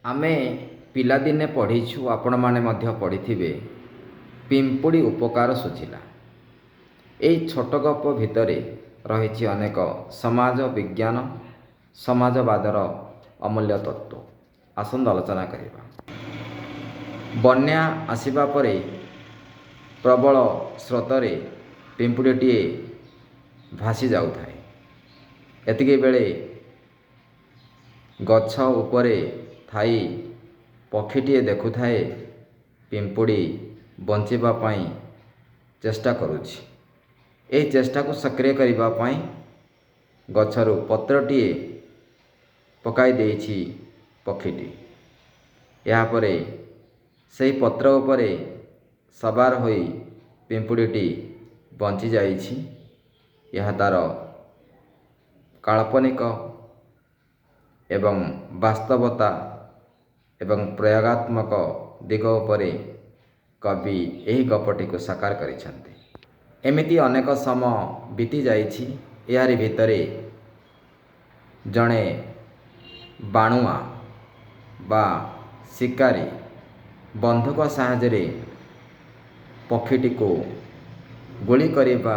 ଆମେ ପିଲାଦିନେ ପଢ଼ିଛୁ, ଆପଣମାନେ ମଧ୍ୟ ପଢ଼ିଥିବେ, ପିମ୍ପୁଡ଼ି ଉପକାର ଶୁଝିଲା। ଏହି ଛୋଟ ଗପ ଭିତରେ ରହିଛି ଅନେକ ସମାଜ ବିଜ୍ଞାନ, ସମାଜବାଦର ଅମୂଲ୍ୟ ତତ୍ତ୍ୱ। ଆସନ୍ତୁ ଆଲୋଚନା କରିବା। ବନ୍ୟା ଆସିବା ପରେ ପ୍ରବଳ ସ୍ରୋତରେ ପିମ୍ପୁଡ଼ିଟିଏ ଭାସି ଯାଉଥାଏ। ଏତିକି ବେଳେ ଗଛ ଉପରେ ଥାଇ ପକ୍ଷୀଟିଏ ଦେଖୁଥାଏ ପିମ୍ପୁଡ଼ି ବଞ୍ଚିବା ପାଇଁ ଚେଷ୍ଟା କରୁଛି। ଏହି ଚେଷ୍ଟାକୁ ସକ୍ରିୟ କରିବା ପାଇଁ ଗଛରୁ ପତ୍ରଟିଏ ପକାଇ ଦେଇଛି ପକ୍ଷୀଟି। ଏହାପରେ ସେହି ପତ୍ର ଉପରେ ସବାର ହୋଇ ପିମ୍ପୁଡ଼ିଟି ବଞ୍ଚିଯାଇଛି। ଏହା ତା'ର କାଳ୍ପନିକ ଏବଂ ବାସ୍ତବତା ଏବଂ ପ୍ରୟୋଗାତ୍ମକ ଦିଗ ଉପରେ କବି ଏହି ଗପଟିକୁ ସାକାର କରିଛନ୍ତି। ଏମିତି ଅନେକ ସମୟ ବିତି ଯାଇଛି। ଏହାରି ଭିତରେ ଜଣେ ବାଣୁଆ ବା ଶିକାରୀ ବନ୍ଧୁକ ସାହାଯ୍ୟରେ ପକ୍ଷୀଟିକୁ ଗୁଳି କରିବା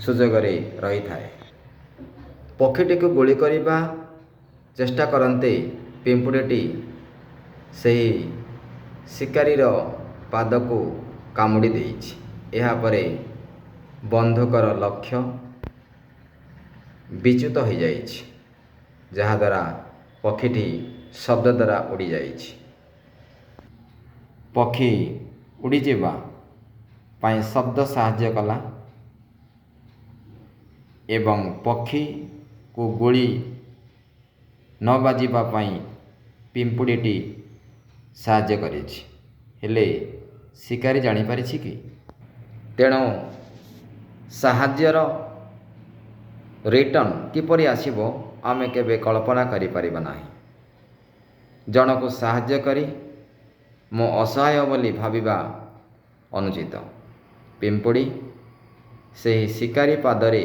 ସୁଯୋଗରେ ରହିଥାଏ। ପକ୍ଷୀଟିକୁ ଗୁଳି କରିବା ଚେଷ୍ଟା କରନ୍ତେ ପିମ୍ପୁଡ଼ିଟି ସେହି ଶିକାରୀର ପାଦକୁ କାମୁଡ଼ି ଦେଇଛି। ଏହାପରେ ବନ୍ଧୁକର ଲକ୍ଷ୍ୟ ବିଚ୍ୟୁତ ହୋଇଯାଇଛି, ଯାହାଦ୍ୱାରା ପକ୍ଷୀଟି ଶବ୍ଦ ଦ୍ୱାରା ଉଡ଼ିଯାଇଛି। ପକ୍ଷୀ ଉଡ଼ିଯିବା ପାଇଁ ଶବ୍ଦ ସାହାଯ୍ୟ କଲା ଏବଂ ପକ୍ଷୀକୁ ଗୁଳି ନ ବାଜିବା ପାଇଁ ପିମ୍ପୁଡ଼ିଟି ସାହାଯ୍ୟ କରିଛି। ହେଲେ ଶିକାରୀ ଜାଣିପାରିଛି କି? ତେଣୁ ସାହାଯ୍ୟର ରିଟର୍ଣ୍ଣ କିପରି ଆସିବ ଆମେ କେବେ କଳ୍ପନା କରିପାରିବା ନାହିଁ। ଜଣକୁ ସାହାଯ୍ୟ କରି ମୁଁ ଅସହାୟ ବୋଲି ଭାବିବା ଅନୁଚିତ। ପିମ୍ପୁଡ଼ି ସେହି ଶିକାରୀ ପାଦରେ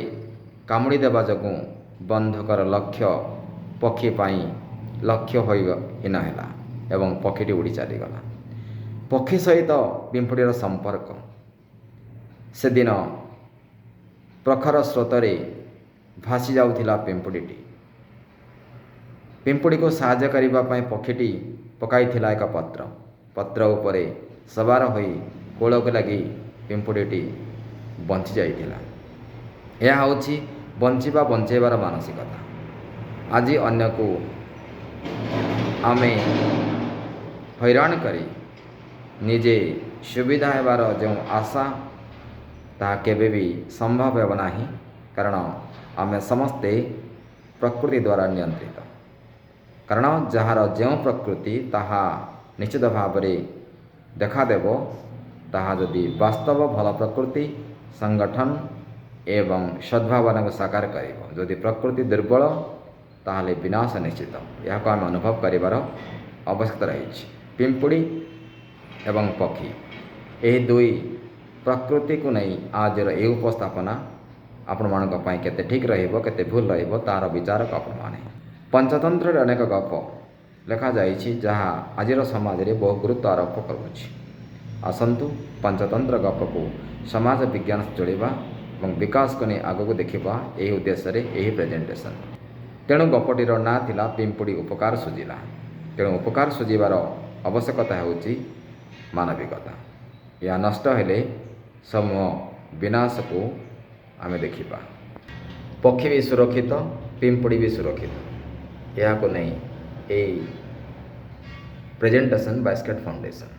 କାମୁଡ଼ି ଦେବା ଯୋଗୁଁ ବନ୍ଧୁକର ଲକ୍ଷ୍ୟ ପକ୍ଷୀ ପାଇଁ ଲକ୍ଷ୍ୟ ହୀନ ହେଲା ଏବଂ ପକ୍ଷୀଟି ଉଡ଼ି ଚାଲିଗଲା। ପକ୍ଷୀ ସହିତ ପିମ୍ପୁଡ଼ିର ସମ୍ପର୍କ। ସେଦିନ ପ୍ରଖର ସ୍ରୋତରେ ଭାସି ଯାଉଥିଲା ପିମ୍ପୁଡ଼ିଟି। ପିମ୍ପୁଡ଼ିକୁ ସାହାଯ୍ୟ କରିବା ପାଇଁ ପକ୍ଷୀଟି ପକାଇଥିଲା ଏକ ପତ୍ର। ପତ୍ର ଉପରେ ସବାର ହୋଇ କୂଳକୁ ଲାଗି ପିମ୍ପୁଡ଼ିଟି ବଞ୍ଚି ଯାଇଥିଲା। ଏହା ହେଉଛି ବଞ୍ଚାଇବାର ମାନସିକତା। ଆଜି ଅନ୍ୟକୁ ଆମେ ହଇରାଣ କରି ନିଜେ ସୁବିଧା ହେବାର ଯେଉଁ ଆଶା, ତାହା କେବେ ବି ସମ୍ଭବ ହେବ ନାହିଁ। କାରଣ ଆମେ ସମସ୍ତେ ପ୍ରକୃତି ଦ୍ୱାରା ନିୟନ୍ତ୍ରିତ। କାରଣ ଯାହାର ଯେଉଁ ପ୍ରକୃତି ତାହା ନିଶ୍ଚିତ ଭାବରେ ଦେଖାଦେବ। ତାହା ଯଦି ବାସ୍ତବ ଭଲ ପ୍ରକୃତି, ସଂଗଠନ ଏବଂ ସଦ୍ଭାବନାକୁ ସାକାର କରିବ। ଯଦି ପ୍ରକୃତି ଦୁର୍ବଳ ତାହେଲେ ବିନାଶ ନିଶ୍ଚିତ। ଏହାକୁ ଆମେ ଅନୁଭବ କରିବାର ଆବଶ୍ୟକତା ରହିଛି। ପିମ୍ପୁଡ଼ି ଏବଂ ପକ୍ଷୀ ଏହି ଦୁଇ ପ୍ରକୃତିକୁ ନେଇ ଆଜିର ଏହି ଉପସ୍ଥାପନା ଆପଣମାନଙ୍କ ପାଇଁ କେତେ ଠିକ୍ ରହିବ, କେତେ ଭୁଲ ରହିବ, ତାହାର ବିଚାରକୁ ଆପଣମାନେ। ପଞ୍ଚତନ୍ତ୍ରରେ ଅନେକ ଗପ ଲେଖାଯାଇଛି ଯାହା ଆଜିର ସମାଜରେ ବହୁ ଗୁରୁତ୍ୱ ଆରୋପ କରୁଛି। ଆସନ୍ତୁ ପଞ୍ଚତନ୍ତ୍ର ଗପକୁ ସମାଜ ବିଜ୍ଞାନ ଯୋଡ଼ିବା ଏବଂ ବିକାଶକୁ ନେଇ ଆଗକୁ ଦେଖିବା, ଏହି ଉଦ୍ଦେଶ୍ୟରେ ଏହି ପ୍ରେଜେଣ୍ଟେସନ୍। ତେଣୁ ଗପଟିର ନାଁ ଥିଲା ପିମ୍ପୁଡ଼ି ଉପକାର ଶୁଝିଲା। ତେଣୁ ଉପକାର ଶୁଝିବାର ଆବଶ୍ୟକତା ହେଉଛି ମାନବିକତା। ଏହା ନଷ୍ଟ ହେଲେ ସମୂହ ବିନାଶକୁ ଆମେ ଦେଖିବା। ପକ୍ଷୀ ବି ସୁରକ୍ଷିତ, ପିମ୍ପୁଡ଼ି ବି ସୁରକ୍ଷିତ। ଏହାକୁ ନେଇ ଏହି ପ୍ରେଜେଣ୍ଟେସନ୍ ବାସ୍କେଟ୍ ଫାଉଣ୍ଡେସନ୍।